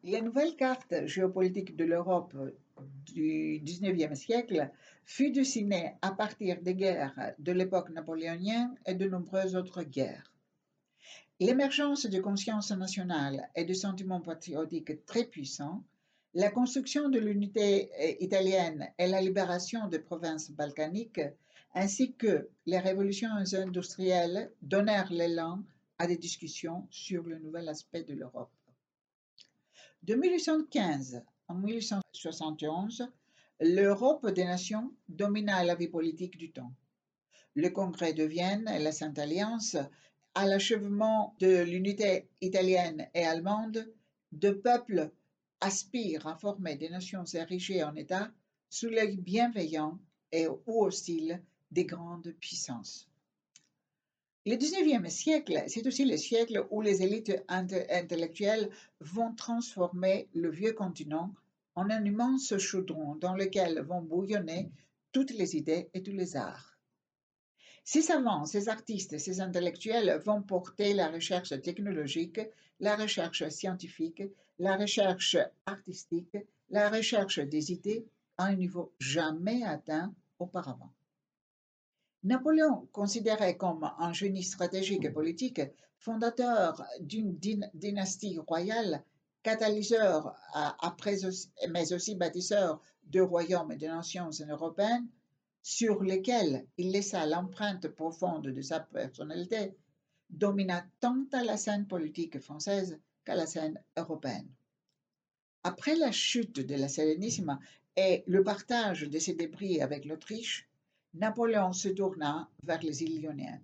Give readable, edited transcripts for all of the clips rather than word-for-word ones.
La nouvelle carte géopolitique de l'Europe du XIXe siècle fut dessinée à partir des guerres de l'époque napoléonienne et de nombreuses autres guerres. L'émergence de conscience nationale et de sentiments patriotiques très puissants, la construction de l'unité italienne et la libération des provinces balkaniques, ainsi que les révolutions industrielles donnèrent l'élan à des discussions sur le nouvel aspect de l'Europe. De 1815 à 1871, l'Europe des nations domina la vie politique du temps. Le Congrès de Vienne et la Sainte Alliance, à l'achèvement de l'unité italienne et allemande, deux peuples aspirent à former des nations érigées en État sous l'œil bienveillant et ou hostile des grandes puissances. Le XIXe siècle, c'est aussi le siècle où les élites intellectuelles vont transformer le vieux continent en un immense chaudron dans lequel vont bouillonner toutes les idées et tous les arts. Ces savants, ces artistes, ces intellectuels vont porter la recherche technologique, la recherche scientifique, la recherche artistique, la recherche des idées à un niveau jamais atteint auparavant. Napoléon, considéré comme un génie stratégique et politique, fondateur d'une dynastie royale, catalyseur mais aussi bâtisseur de royaumes et de nations européennes, sur lesquels il laissa l'empreinte profonde de sa personnalité, domina tant à la scène politique française qu'à la scène européenne. Après la chute de la Sérénissime et le partage de ses débris avec l'Autriche, Napoléon se tourna vers les îles Ioniennes.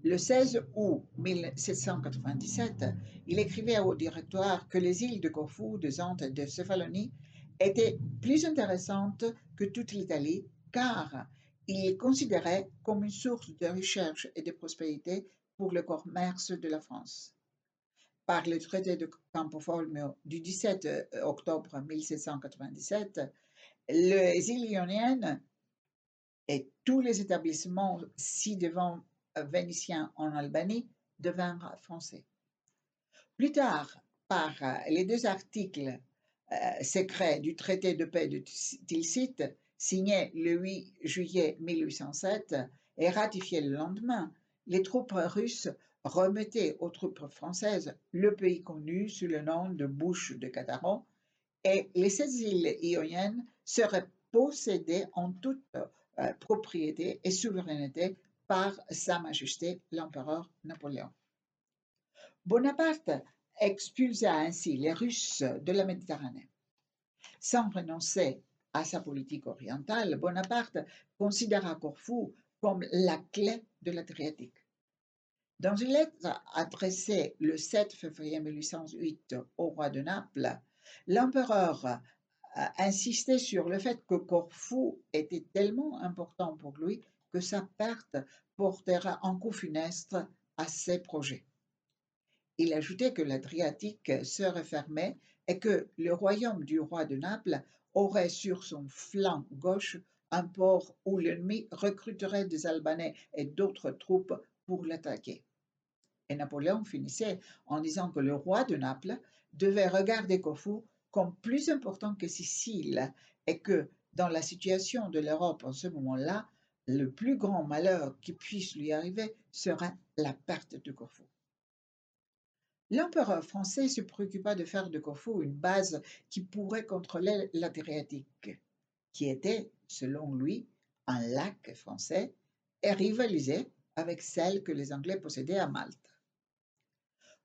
Le 16 août 1797, il écrivait au directoire que les îles de Corfou, de Zante et de Céphalonie étaient plus intéressantes que toute l'Italie, car il les considérait comme une source de richesse et de prospérité pour le commerce de la France. Par le traité de Campo Formio du 17 octobre 1797, les îles Ioniennes et tous les établissements ci-devant vénitiens en Albanie devinrent français. Plus tard, par les deux articles secrets du traité de paix de Tilsit, signé le 8 juillet 1807 et ratifié le lendemain, les troupes russes remettaient aux troupes françaises le pays connu sous le nom de Bouche de Cataron, et les 16 îles ioniennes seraient possédées en toute propriété et souveraineté par Sa Majesté l'Empereur Napoléon. Bonaparte expulsa ainsi les Russes de la Méditerranée. Sans renoncer à sa politique orientale, Bonaparte considéra Corfou comme la clé de l'Adriatique. Dans une lettre adressée le 7 février 1808 au roi de Naples, l'empereur insistait sur le fait que Corfou était tellement important pour lui que sa perte portera un coup funeste à ses projets. Il ajoutait que l'Adriatique serait fermé et que le royaume du roi de Naples aurait sur son flanc gauche un port où l'ennemi recruterait des Albanais et d'autres troupes pour l'attaquer. Et Napoléon finissait en disant que le roi de Naples devait regarder Corfou comme plus important que Sicile et que, dans la situation de l'Europe en ce moment-là, le plus grand malheur qui puisse lui arriver serait la perte de Corfou. L'empereur français se préoccupa de faire de Corfou une base qui pourrait contrôler l'Adriatique, qui était, selon lui, un lac français et rivalisait avec celle que les Anglais possédaient à Malte.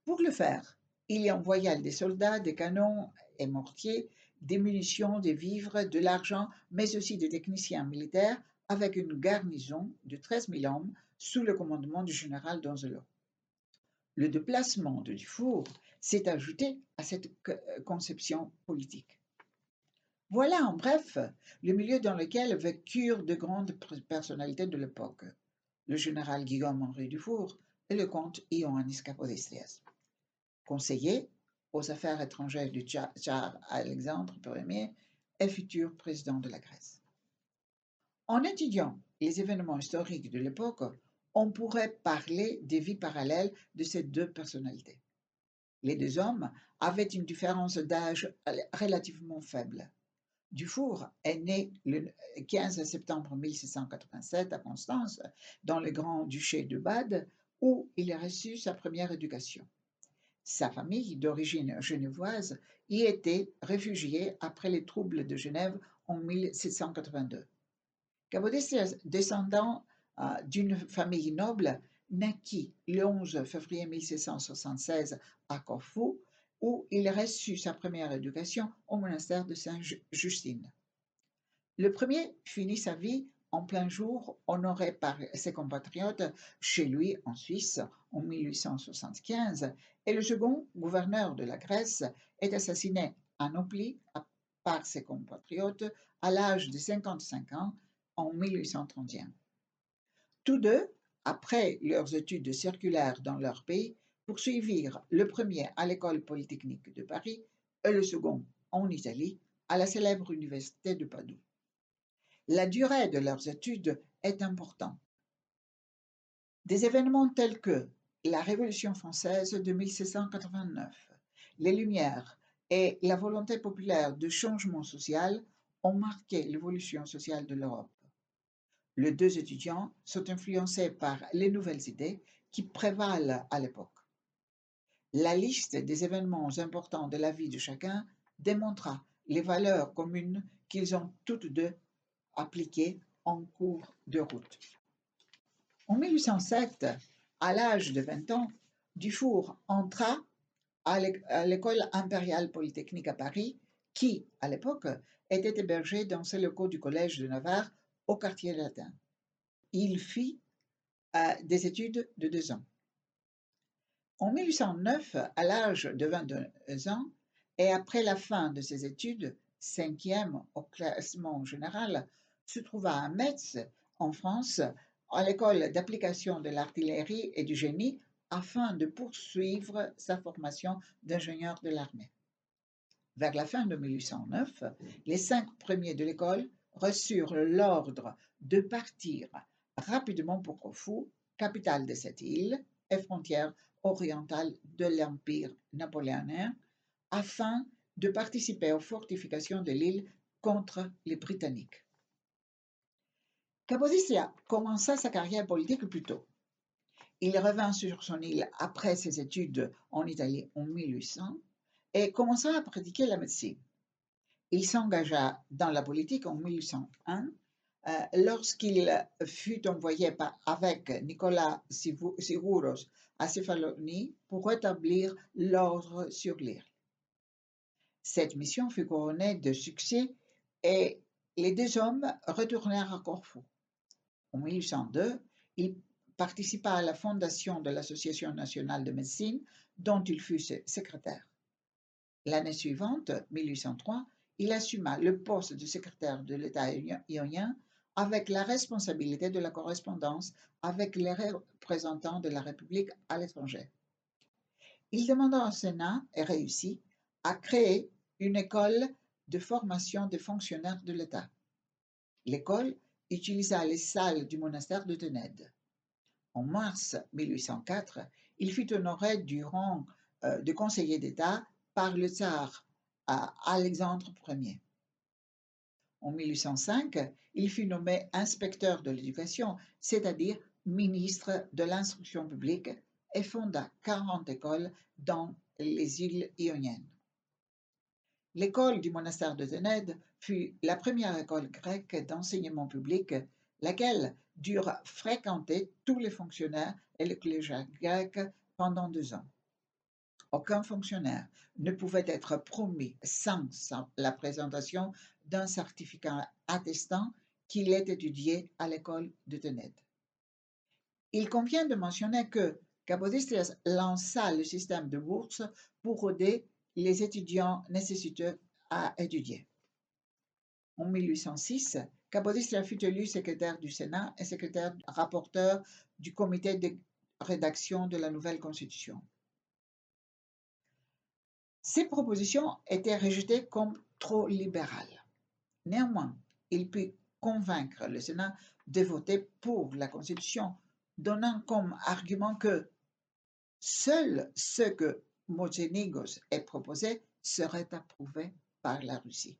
Pour le faire, il y envoya des soldats, des canons et mortiers, des munitions, des vivres, de l'argent, mais aussi des techniciens militaires avec une garnison de 13 000 hommes sous le commandement du général Donzelot. Le déplacement de Dufour s'est ajouté à cette conception politique. Voilà en bref le milieu dans lequel vécurent de grandes personnalités de l'époque, le général Guillaume-Henri Dufour et le comte Ioannis Kapodistrias. Conseiller aux affaires étrangères du tsar Alexandre Ier et futur président de la Grèce. En étudiant les événements historiques de l'époque, on pourrait parler des vies parallèles de ces deux personnalités. Les deux hommes avaient une différence d'âge relativement faible. Dufour est né le 15 septembre 1687 à Constance, dans le Grand-Duché de Bade, où il a reçu sa première éducation. Sa famille, d'origine genevoise, y était réfugiée après les troubles de Genève en 1782. Capodistria, descendant d'une famille noble, naquit le 11 février 1776 à Corfou, où il reçut sa première éducation au monastère de Sainte-Justine. Le premier finit sa vie en plein jour, honoré par ses compatriotes chez lui en Suisse en 1875, et le second, gouverneur de la Grèce, est assassiné à Nauplie par ses compatriotes à l'âge de 55 ans en 1831. Tous deux, après leurs études circulaires dans leur pays, poursuivirent le premier à l'École polytechnique de Paris et le second en Italie, à la célèbre université de Padoue. La durée de leurs études est importante. Des événements tels que la Révolution française de 1789, les Lumières et la volonté populaire de changement social ont marqué l'évolution sociale de l'Europe. Les deux étudiants sont influencés par les nouvelles idées qui prévalent à l'époque. La liste des événements importants de la vie de chacun démontra les valeurs communes qu'ils ont toutes deux appliquées en cours de route. En 1807, à l'âge de 20 ans, Dufour entra à l'École impériale polytechnique à Paris, qui, à l'époque, était hébergée dans ses locaux du Collège de Navarre au quartier latin. Il fit des études de 2 ans. En 1809, à l'âge de 22 ans, et après la fin de ses études, 5e au classement général, se trouva à Metz, en France, à l'école d'application de l'artillerie et du génie, afin de poursuivre sa formation d'ingénieur de l'armée. Vers la fin de 1809, les 5 premiers de l'école reçurent l'ordre de partir rapidement pour Corfou, capitale de cette île et frontière orientale de l'Empire napoléonien, afin de participer aux fortifications de l'île contre les Britanniques. Capodistria commença sa carrière politique plus tôt. Il revint sur son île après ses études en Italie en 1800 et commença à pratiquer la médecine. Il s'engagea dans la politique en 1801 lorsqu'il fut envoyé avec Nicolas Sigouros à Céphalonie pour rétablir l'ordre sur l'île. Cette mission fut couronnée de succès et les deux hommes retournèrent à Corfou. En 1802, il participa à la fondation de l'Association nationale de médecine, dont il fut secrétaire. L'année suivante, 1803, il assuma le poste de secrétaire de l'État ionien avec la responsabilité de la correspondance avec les représentants de la République à l'étranger. Il demanda au Sénat, et réussit, à créer une école de formation des fonctionnaires de l'État. L'école utilisa les salles du monastère de Tenède. En mars 1804, il fut honoré du rang de conseiller d'État par le tsar Alexandre Ier. En 1805, il fut nommé inspecteur de l'éducation, c'est-à-dire ministre de l'instruction publique, et fonda 40 écoles dans les îles ioniennes. L'école du monastère de Tenède fut la première école grecque d'enseignement public, laquelle dut fréquenter tous les fonctionnaires et le collégiat grec pendant 2 ans. Aucun fonctionnaire ne pouvait être promu sans la présentation d'un certificat attestant qu'il ait étudié à l'école de Tenède. Il convient de mentionner que Capodistrias lança le système de bourse pour aider les étudiants nécessiteux à étudier. En 1806, Capodistria fut élu secrétaire du Sénat et secrétaire rapporteur du comité de rédaction de la nouvelle Constitution. Ces propositions étaient rejetées comme trop libérales. Néanmoins, il put convaincre le Sénat de voter pour la Constitution, donnant comme argument que seuls ceux que Monténégro est proposé serait approuvé par la Russie.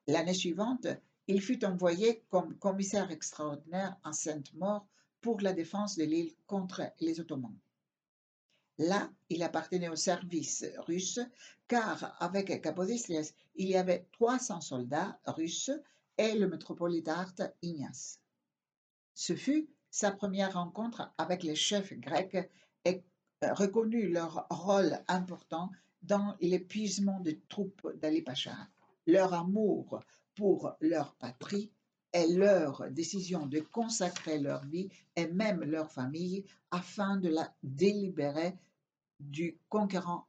L'année suivante, il fut envoyé comme commissaire extraordinaire à Sainte-Maure pour la défense de l'île contre les Ottomans. Là, il appartenait au service russe, car avec Capodistries, il y avait 300 soldats russes et le métropolitarte Ignace. Ce fut sa première rencontre avec les chefs grecs et reconnut leur rôle important dans l'épuisement des troupes d'Ali Pacha, leur amour pour leur patrie et leur décision de consacrer leur vie et même leur famille afin de la délibérer du conquérant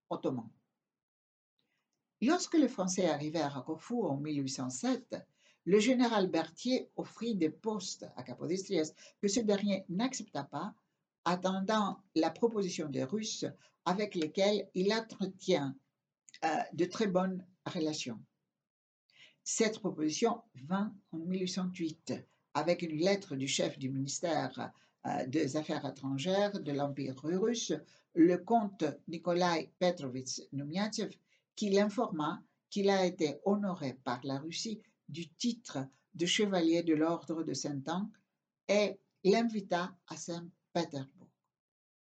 ottoman. Lorsque les Français arrivèrent à Corfou en 1807, le général Berthier offrit des postes à Capodistries que ce dernier n'accepta pas, attendant la proposition des Russes avec lesquels il entretient de très bonnes relations. Cette proposition vint en 1808 avec une lettre du chef du ministère des Affaires étrangères de l'Empire russe, le comte Nikolai Petrovitch Noumiatchev, qui l'informa qu'il a été honoré par la Russie du titre de chevalier de l'ordre de Saint-Anne et l'invita à Saint-Pétersbourg.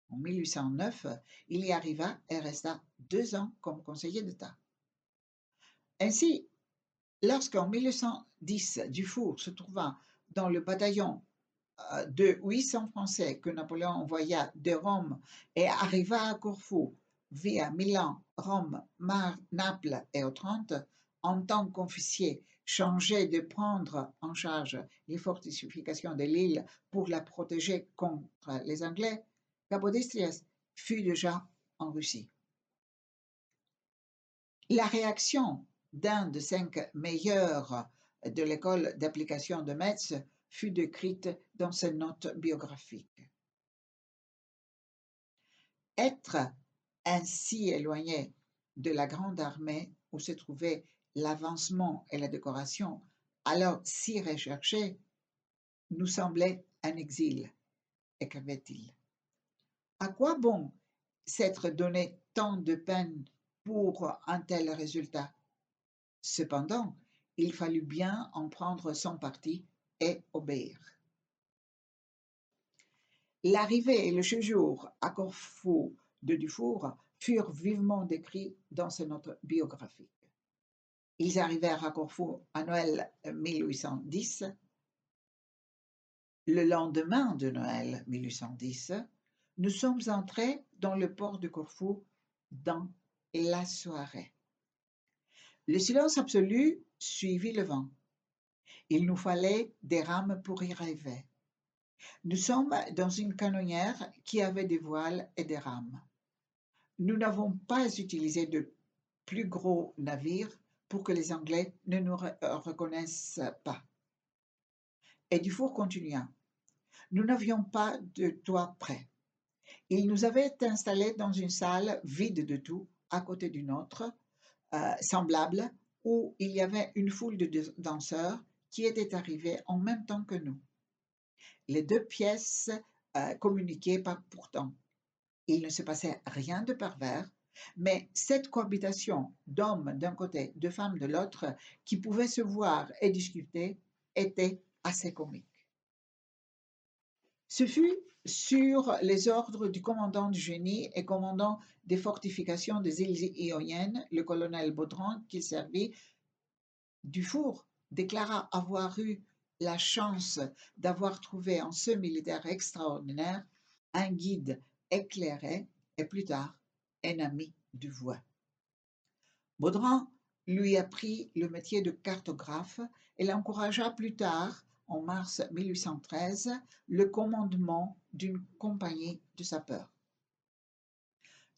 En 1809, il y arriva et resta 2 ans comme conseiller d'État. Ainsi, lorsqu'en 1810, Dufour se trouva dans le bataillon de 800 Français que Napoléon envoya de Rome et arriva à Corfou via Milan, Rome, Naples et Otranto, en tant qu'officier chargé de prendre en charge les fortifications de l'île pour la protéger contre les Anglais, Capodistries fut déjà en Russie. La réaction d'un des 5 meilleurs de l'école d'application de Metz fut décrite dans ses notes biographiques. Être ainsi éloigné de la grande armée où se trouvait l'avancement et la décoration, alors si recherchés, nous semblait un exil, écrivait-il. À quoi bon s'être donné tant de peine pour un tel résultat? Cependant, il fallut bien en prendre son parti et obéir. L'arrivée et le séjour à Corfou de Dufour furent vivement décrits dans ses notes biographiques. Ils arrivèrent à Corfou à Noël 1810. Le lendemain de Noël 1810, nous sommes entrés dans le port de Corfou dans la soirée. Le silence absolu suivit le vent. Il nous fallait des rames pour y arriver. Nous sommes dans une canonnière qui avait des voiles et des rames. Nous n'avons pas utilisé de plus gros navires pour que les Anglais ne nous reconnaissent pas. Et Dufour continua. Nous n'avions pas de toit prêt. Ils nous avaient installés dans une salle vide de tout, à côté d'une autre, semblable, où il y avait une foule de danseurs qui étaient arrivés en même temps que nous. Les 2 pièces communiquaient pas pourtant. Il ne se passait rien de pervers, mais cette cohabitation d'hommes d'un côté, de femmes de l'autre, qui pouvaient se voir et discuter, était assez comique. Ce fut sur les ordres du commandant du génie et commandant des fortifications des îles Ioniennes, le colonel Baudran, qu'il servit. Dufour déclara avoir eu la chance d'avoir trouvé en ce militaire extraordinaire un guide éclairé et plus tard un ami de voix. Baudran lui apprit le métier de cartographe et l'encouragea plus tard, en mars 1813, le commandement d'une compagnie de sapeurs.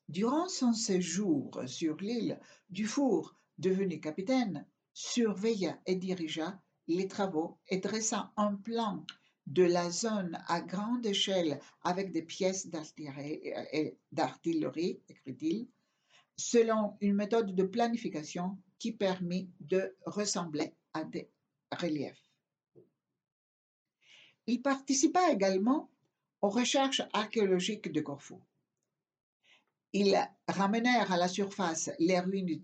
Durant son séjour sur l'île, Dufour, devenu capitaine, surveilla et dirigea les travaux et dressa un plan de la zone à grande échelle avec des pièces d'artillerie, écrit-il, selon une méthode de planification qui permit de ressembler à des reliefs. Il participa également aux recherches archéologiques de Corfou. Ils ramenèrent à la surface les ruines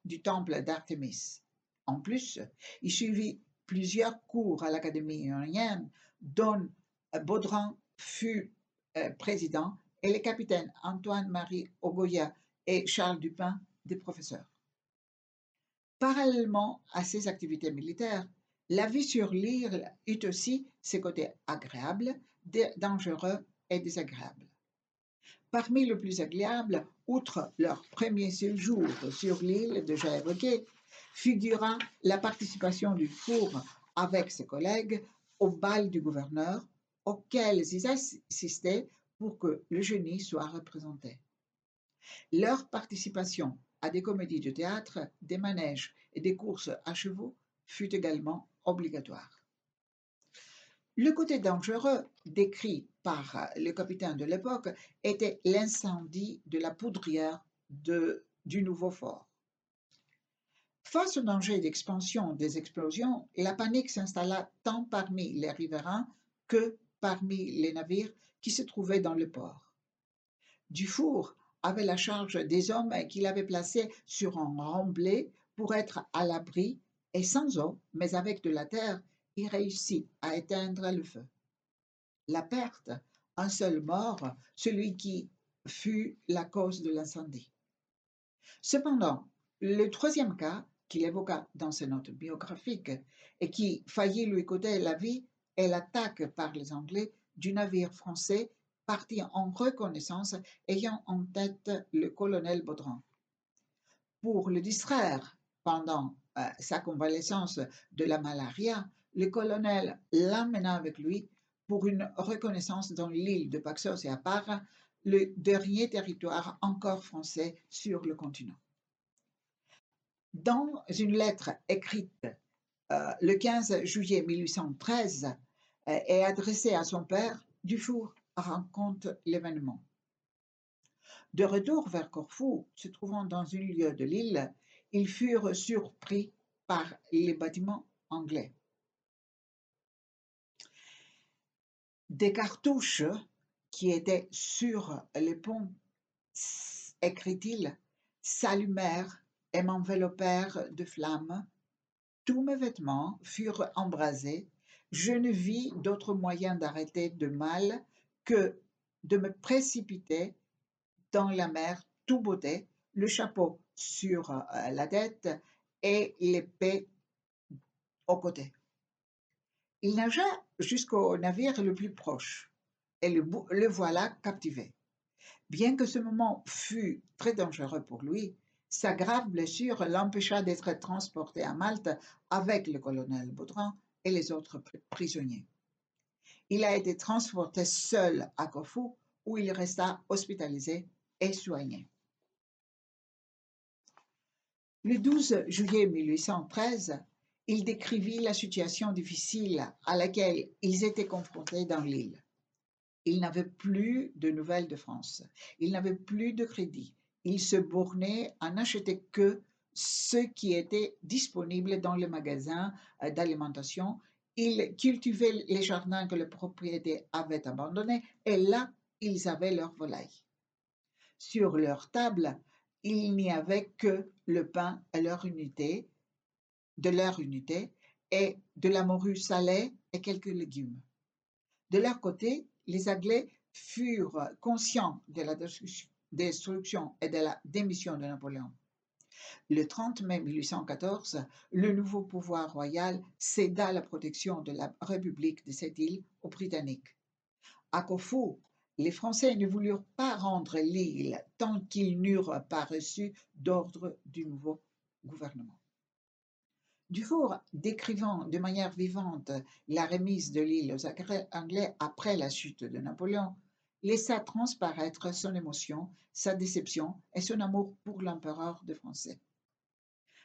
du temple d'Artémis. En plus, il suivit plusieurs cours à l'Académie ionienne, dont Baudran fut président et les capitaines Antoine-Marie Ogoya et Charles Dupin des professeurs. Parallèlement à ces activités militaires, la vie sur l'île eut aussi ses côtés agréables, dangereux et désagréables. Parmi les plus agréables, outre leur premier séjour sur l'île déjà évoquée, figura la participation du Four avec ses collègues au bal du gouverneur, auquel ils assistaient pour que le génie soit représenté. Leur participation à des comédies de théâtre, des manèges et des courses à chevaux fut également obligatoire. Le côté dangereux décrit par le capitaine de l'époque était l'incendie de la poudrière du nouveau fort. Face au danger d'expansion des explosions, la panique s'installa tant parmi les riverains que parmi les navires qui se trouvaient dans le port. Dufour avait la charge des hommes qu'il avait placés sur un remblai pour être à l'abri et sans eau, mais avec de la terre, il réussit à éteindre le feu. La perte, un seul mort, celui qui fut la cause de l'incendie. Cependant, le troisième cas qu'il évoqua dans ses notes biographiques et qui faillit lui coûter la vie est l'attaque par les Anglais du navire français parti en reconnaissance ayant en tête le colonel Baudran. Pour le distraire pendant sa convalescence de la malaria, le colonel l'emmena avec lui pour une reconnaissance dans l'île de Paxos et à Parra, le dernier territoire encore français sur le continent. Dans une lettre écrite le 15 juillet 1813 et adressée à son père, Dufour raconte l'événement. De retour vers Corfou, se trouvant dans un lieu de l'île, ils furent surpris par les bâtiments anglais. Des cartouches qui étaient sur les ponts, écrit-il, s'allumèrent et m'enveloppèrent de flammes. Tous mes vêtements furent embrasés. Je ne vis d'autre moyen d'arrêter de mal que de me précipiter dans la mer tout botté, le chapeau sur la tête et l'épée au côté. Il nagea jusqu'au navire le plus proche et le voilà captivé. Bien que ce moment fût très dangereux pour lui, sa grave blessure l'empêcha d'être transporté à Malte avec le colonel Baudran et les autres prisonniers. Il a été transporté seul à Corfou où il resta hospitalisé et soigné. Le 12 juillet 1813, il décrivit la situation difficile à laquelle ils étaient confrontés dans l'île. Il n'avait plus de nouvelles de France, il n'avait plus de crédit, il se bornait à n'acheter que ce qui était disponible dans les magasins d'alimentation. Ils cultivaient les jardins que le propriétaire avait abandonnés et là, ils avaient leurs volailles. Sur leur table, il n'y avait que le pain à leur unité, et de la morue salée et quelques légumes. De leur côté, les Anglais furent conscients de la destruction et de la démission de Napoléon. Le 30 mai 1814, le nouveau pouvoir royal céda la protection de la République de cette île aux Britanniques. À Corfou, les Français ne voulurent pas rendre l'île tant qu'ils n'eurent pas reçu d'ordre du nouveau gouvernement. Dufour, décrivant de manière vivante la remise de l'île aux Anglais après la chute de Napoléon, laissa transparaître son émotion, sa déception et son amour pour l'empereur de Français.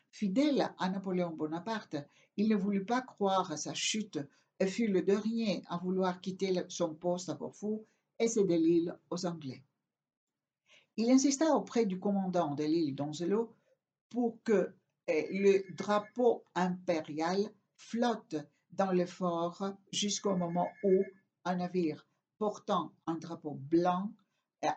Fidèle à Napoléon Bonaparte, il ne voulut pas croire à sa chute et fut le dernier à vouloir quitter son poste à Corfou et céder l'île aux Anglais. Il insista auprès du commandant de l'île d'Onzelot pour que le drapeau impérial flotte dans le fort jusqu'au moment où un navire portant un drapeau blanc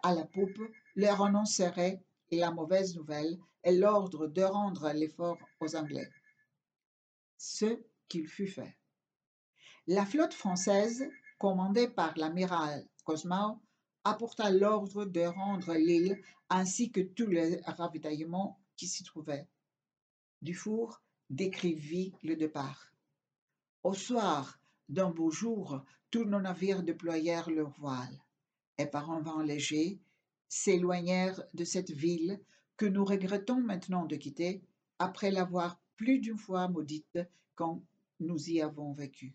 à la poupe leur annoncerait la mauvaise nouvelle et l'ordre de rendre l'effort aux Anglais. Ce qu'il fut fait. La flotte française, commandée par l'amiral Cosmao, apporta l'ordre de rendre l'île ainsi que tous les ravitaillements qui s'y trouvaient. Dufour décrivit le départ. Au soir d'un beau jour, tous nos navires déployèrent leurs voiles et par un vent léger s'éloignèrent de cette ville que nous regrettons maintenant de quitter après l'avoir plus d'une fois maudite quand nous y avons vécu.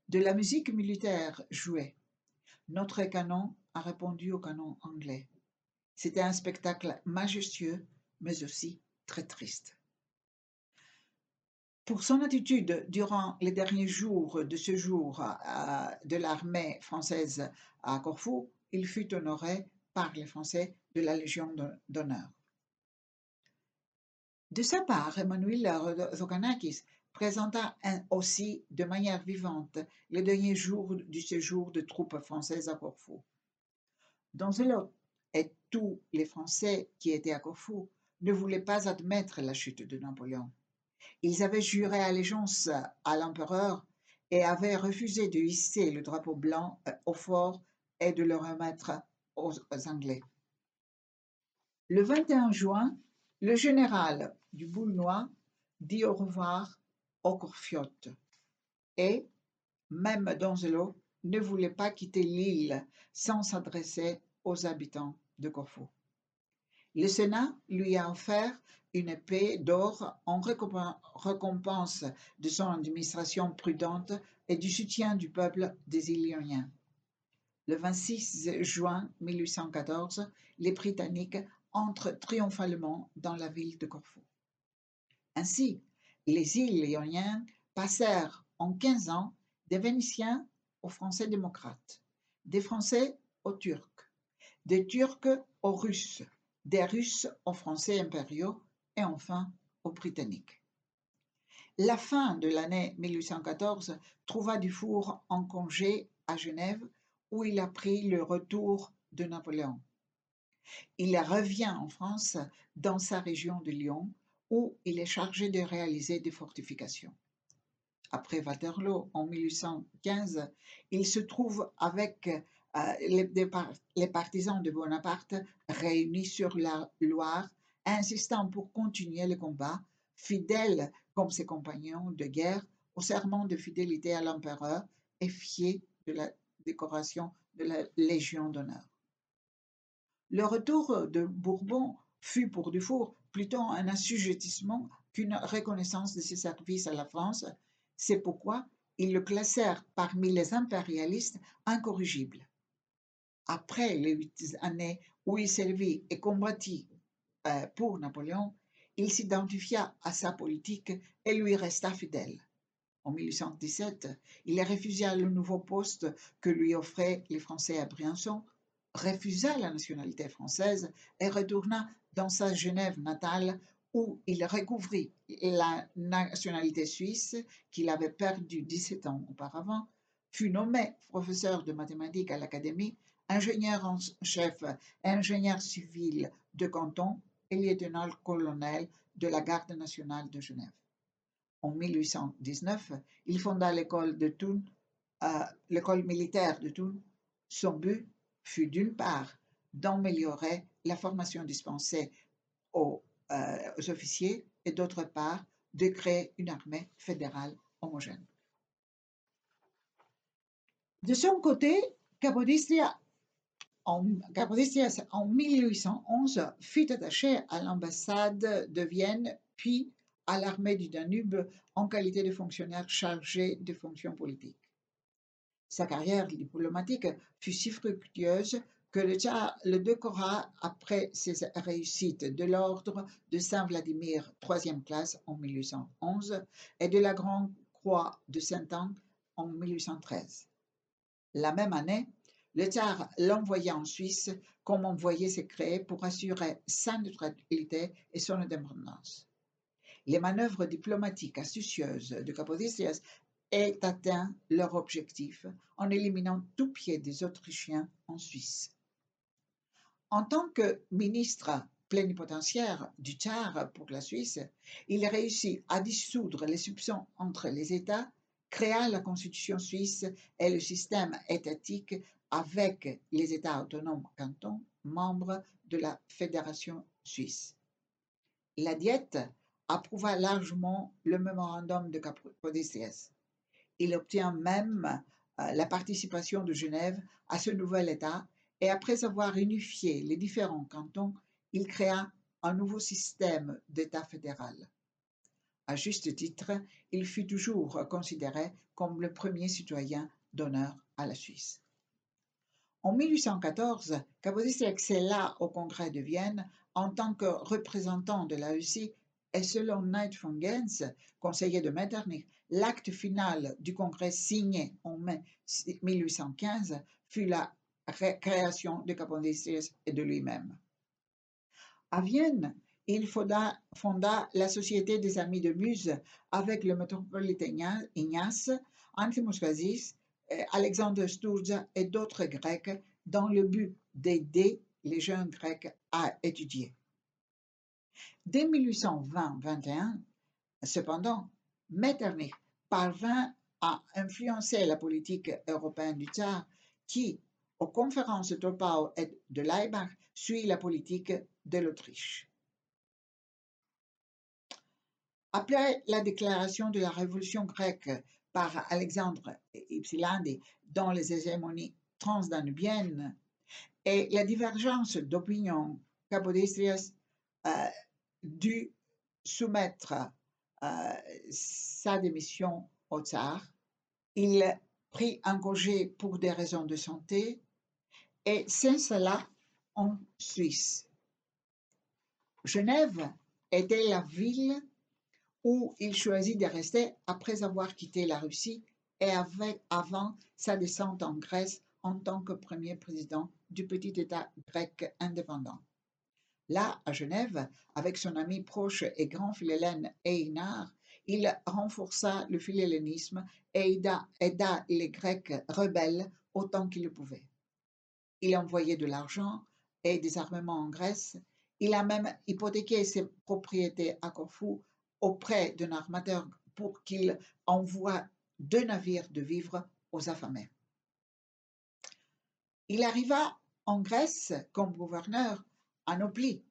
De la musique militaire jouait. Notre canon a répondu au canon anglais. C'était un spectacle majestueux, mais aussi très triste. Pour son attitude durant les derniers jours de séjour de l'armée française à Corfou, il fut honoré par les Français de la Légion d'honneur. De sa part, Emmanuel Zokanakis présenta aussi de manière vivante les derniers jours du séjour de troupes françaises à Corfou. Donzelot et tous les Français qui étaient à Corfou ne voulaient pas admettre la chute de Napoléon. Ils avaient juré allégeance à l'empereur et avaient refusé de hisser le drapeau blanc au fort et de le remettre aux Anglais. Le 21 juin, le général du Boulnois dit au revoir aux Corfiotes et, même Donzelot, ne voulait pas quitter l'île sans s'adresser aux habitants de Corfou. Le Sénat lui a offert une épée d'or en récompense de son administration prudente et du soutien du peuple des îles Ioniennes. Le 26 juin 1814, les Britanniques entrent triomphalement dans la ville de Corfou. Ainsi, les îles Ioniennes passèrent en 15 ans des Vénitiens aux Français démocrates, des Français aux Turcs, des Turcs aux Russes, des Russes aux Français impériaux et enfin aux Britanniques. La fin de l'année 1814 trouva Dufour en congé à Genève où il apprit le retour de Napoléon. Il revient en France dans sa région de Lyon où il est chargé de réaliser des fortifications. Après Waterloo en 1815, il se trouve avec les partisans de Bonaparte réunis sur la Loire, insistant pour continuer le combat, fidèle comme ses compagnons de guerre au serment de fidélité à l'empereur et fier de la décoration de la Légion d'honneur. Le retour de Bourbon fut pour Dufour plutôt un assujettissement qu'une reconnaissance de ses services à la France. C'est pourquoi ils le classèrent parmi les impérialistes incorrigibles. Après les 8 années où il servit et combattit pour Napoléon, il s'identifia à sa politique et lui resta fidèle. En 1817, il refusa le nouveau poste que lui offraient les Français à Briançon, refusa la nationalité française et retourna dans sa Genève natale où il recouvrit la nationalité suisse qu'il avait perdue 17 ans auparavant, fut nommé professeur de mathématiques à l'Académie, ingénieur en chef, ingénieur civil de canton et lieutenant-colonel de la Garde nationale de Genève. En 1819, il fonda l'école militaire de Thun. Son but fut d'une part d'améliorer la formation dispensée aux officiers et d'autre part de créer une armée fédérale homogène. De son côté, Capodistrias en 1811 fut attaché à l'ambassade de Vienne puis à l'armée du Danube en qualité de fonctionnaire chargé de fonctions politiques. Sa carrière diplomatique fut si fructueuse que le tsar le décora après ses réussites de l'ordre de Saint-Vladimir troisième classe en 1811 et de la Grande Croix de Saint-Anne en 1813. La même année, le tsar l'envoya en Suisse comme envoyé secret pour assurer sa neutralité et son indépendance. Les manœuvres diplomatiques astucieuses de Capodistrias aient atteint leur objectif en éliminant tout pied des Autrichiens en Suisse. En tant que ministre plénipotentiaire du Tsar pour la Suisse, il réussit à dissoudre les soupçons entre les États, créa la Constitution suisse et le système étatique avec les États autonomes cantons, membres de la Fédération suisse. La Diète approuva largement le mémorandum de Capodistries. Il obtient même la participation de Genève à ce nouvel État et après avoir unifié les différents cantons, il créa un nouveau système d'État fédéral. À juste titre, il fut toujours considéré comme le premier citoyen d'honneur à la Suisse. En 1814, Capodistries excella au Congrès de Vienne en tant que représentant de la Russie et selon Knight von Gens, conseiller de Metternich, l'acte final du Congrès signé en mai 1815 fut la création de Capodistries et de lui-même. À Vienne, il fonda la Société des Amis de Muse avec le métropolite Ignace, Antimus Gazis, Alexandre Sturza et d'autres Grecs dans le but d'aider les jeunes Grecs à étudier. Dès 1820-21, cependant, Metternich parvint à influencer la politique européenne du Tsar qui, aux conférences de Troppau et de Laibach, suit la politique de l'Autriche. Après la déclaration de la révolution grecque par Alexandre Ypsilanti dans les hégémonies transdanubiennes et la divergence d'opinion, Capodistries dut soumettre sa démission au tsar. Il prit un congé pour des raisons de santé et s'installa en Suisse. Genève était la ville où il choisit de rester après avoir quitté la Russie et avant sa descente en Grèce en tant que premier président du petit État grec indépendant. Là, à Genève, avec son ami proche et grand philhellène Einar, il renforça le philhellénisme et aida les Grecs rebelles autant qu'il le pouvait. Il envoyait de l'argent et des armements en Grèce. Il a même hypothéqué ses propriétés à Corfou auprès d'un armateur pour qu'il envoie 2 navires de vivres aux affamés. Il arriva en Grèce comme gouverneur à Nopli,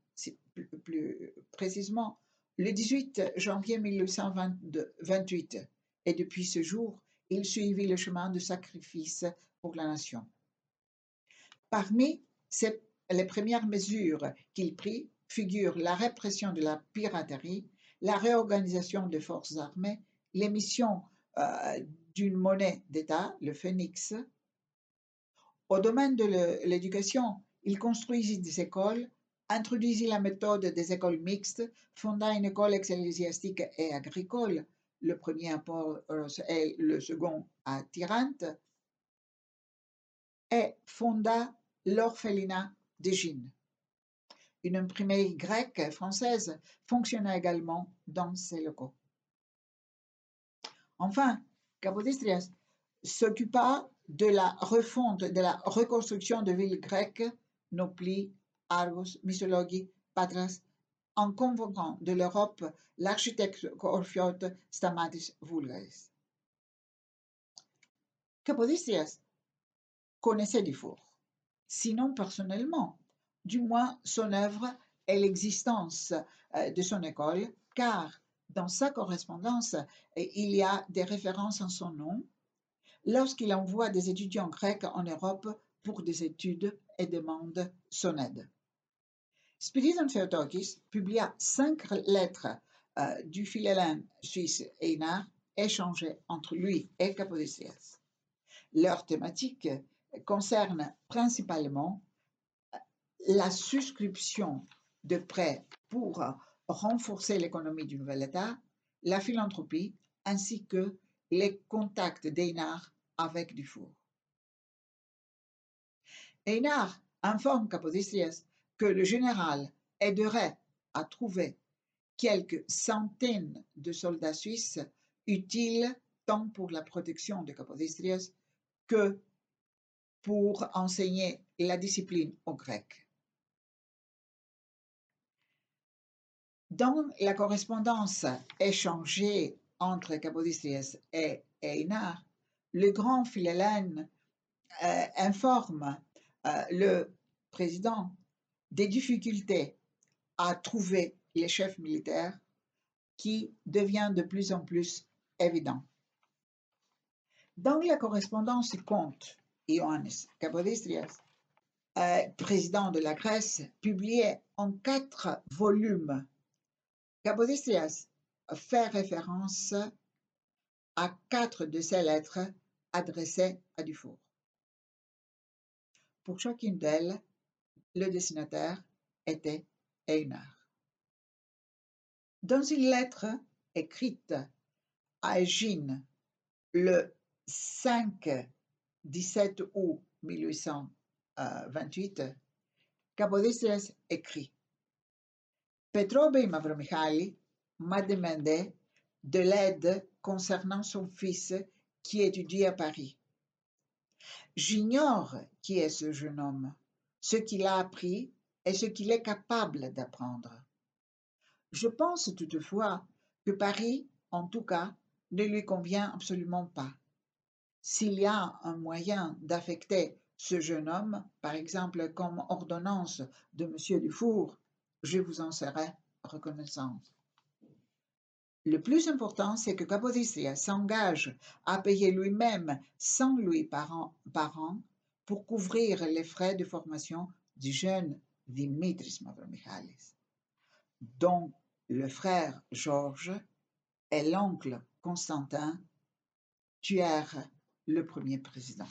plus précisément, le 18 janvier 1828, et depuis ce jour, il suivit le chemin de sacrifice pour la nation. Parmi les premières mesures qu'il prit figurent la répression de la piraterie, la réorganisation des forces armées, l'émission d'une monnaie d'État, le phénix. Au domaine de l'éducation, il construisit des écoles, introduisit la méthode des écoles mixtes, fonda une école ecclésiastique et agricole, le premier à Port et le second à Tirante, et fonda l'orphelinat d'Égine. Une imprimerie grecque et française fonctionna également dans ces locaux. Enfin, Capodistries s'occupa de la refonte, de la reconstruction de villes grecques, Nopli, Argos, Missolonghi, Patras, en convoquant de l'Europe l'architecte orphiote Stamatis Voulgaris. Capodistries connaissait Dufour, sinon personnellement, du moins son œuvre et l'existence de son école, car dans sa correspondance, il y a des références en son nom, lorsqu'il envoie des étudiants grecs en Europe pour des études et demande son aide. Spiridon Theotokis publia 5 lettres du philhellène suisse Einar échangées entre lui et Capodistries. Leur thématique concerne principalement la souscription de prêts pour renforcer l'économie du nouvel État, la philanthropie ainsi que les contacts d'Einar avec Dufour. Einar informe Capodistries que le général aiderait à trouver quelques centaines de soldats suisses utiles tant pour la protection de Capodistries que pour enseigner la discipline aux Grecs. Dans la correspondance échangée entre Capodistries et Einar, le grand Philhellène informe le président des difficultés à trouver les chefs militaires qui devient de plus en plus évident. Dans la correspondance compte Ioannis Kapodistrias, président de la Grèce, publié en 4 volumes. Kapodistrias fait référence à 4 de ces lettres adressées à Dufour. Pour chacune d'elles, le destinataire était Einar. Dans une lettre écrite à Egine le 5-17 août 1828, Kapodistrias écrit: Petrobe Mavromichali m'a demandé de l'aide concernant son fils qui étudie à Paris. J'ignore qui est ce jeune homme, ce qu'il a appris et ce qu'il est capable d'apprendre. Je pense toutefois que Paris, en tout cas, ne lui convient absolument pas. S'il y a un moyen d'affecter ce jeune homme, par exemple comme ordonnance de M. Dufour, je vous en serai reconnaissante. Le plus important, c'est que Kapodistrias s'engage à payer lui-même 100 louis par an pour couvrir les frais de formation du jeune Dimitris Mavromichalis, dont le frère Georges et l'oncle Constantin tuèrent le premier président.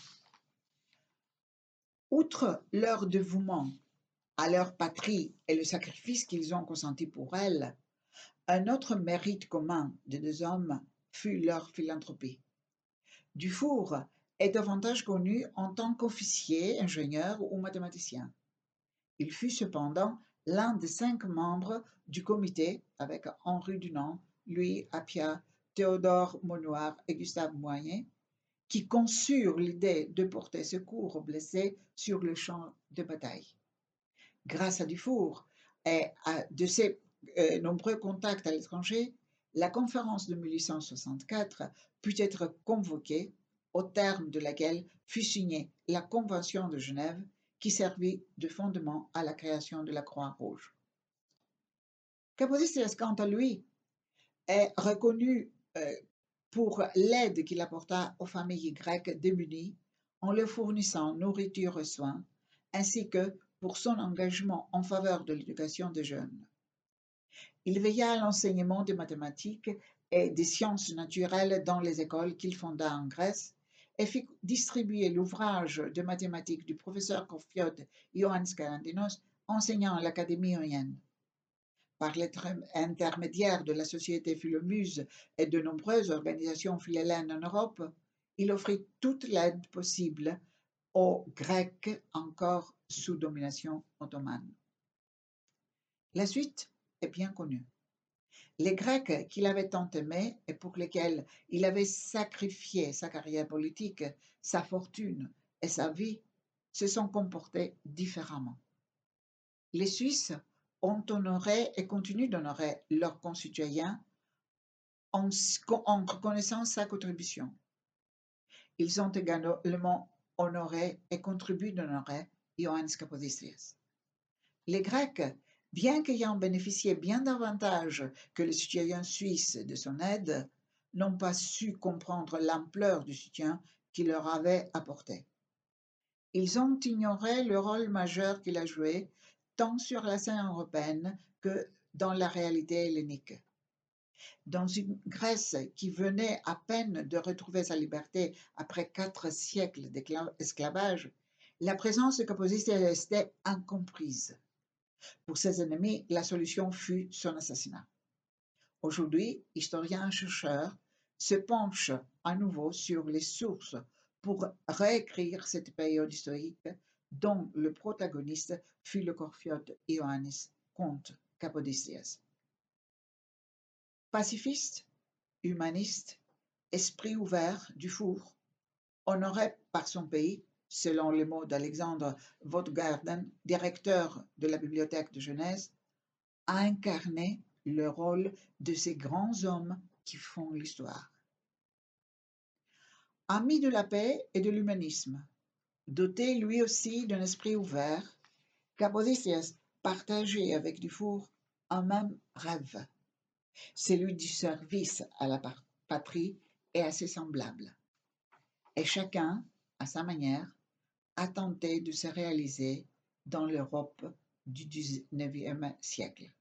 Outre leur dévouement à leur patrie et le sacrifice qu'ils ont consenti pour elle, un autre mérite commun des 2 hommes fut leur philanthropie. Dufour est davantage connu en tant qu'officier, ingénieur ou mathématicien. Il fut cependant l'un des 5 membres du comité avec Henri Dunant, Louis Appia, Théodore Monnoir et Gustave Moyen, qui conçurent l'idée de porter secours aux blessés sur le champ de bataille. Grâce à Dufour et à de ses nombreux contacts à l'étranger, la conférence de 1864 put être convoquée, au terme de laquelle fut signée la Convention de Genève qui servit de fondement à la création de la Croix-Rouge. Kapodistrias, quant à lui, est reconnu pour l'aide qu'il apporta aux familles grecques démunies en leur fournissant nourriture et soins, ainsi que pour son engagement en faveur de l'éducation des jeunes. Il veilla à l'enseignement des mathématiques et des sciences naturelles dans les écoles qu'il fonda en Grèce et fit distribuer l'ouvrage de mathématiques du professeur Korfiot Ioannis Karantinos enseignant à l'Académie Ionienne. Par l'intermédiaire de la Société Philomuse et de nombreuses organisations philhellènes en Europe, il offrit toute l'aide possible aux Grecs encore sous domination ottomane. La suite est bien connue. Les Grecs qu'il avait tant aimés et pour lesquels il avait sacrifié sa carrière politique, sa fortune et sa vie, se sont comportés différemment. Les Suisses ont honoré et continuent d'honorer leurs concitoyens en reconnaissant sa contribution. Ils ont également honoré et contribuent d'honorer Ioannis Kapodistrias. Les Grecs, bien qu'ayant bénéficié bien davantage que les citoyens suisses de son aide, n'ont pas su comprendre l'ampleur du soutien qu'il leur avait apporté. Ils ont ignoré le rôle majeur qu'il a joué tant sur la scène européenne que dans la réalité hellénique. Dans une Grèce qui venait à peine de retrouver sa liberté après 4 siècles d'esclavage, la présence de Kapodistrias restait incomprise. Pour ses ennemis, la solution fut son assassinat. Aujourd'hui, historiens et chercheurs se penchent à nouveau sur les sources pour réécrire cette période historique dont le protagoniste fut le Korfiote Ioannis, comte Kapodistrias. Pacifiste, humaniste, esprit ouvert, Dufour, honoré par son pays, selon les mots d'Alexandre Vautgarden, directeur de la Bibliothèque de Genèse, a incarné le rôle de ces grands hommes qui font l'histoire. Ami de la paix et de l'humanisme, doté lui aussi d'un esprit ouvert, Capodicias partageait avec Dufour un même rêve, celui du service à la patrie et à ses semblables. Et chacun, à sa manière, a tenté de se réaliser dans l'Europe du XIXe siècle.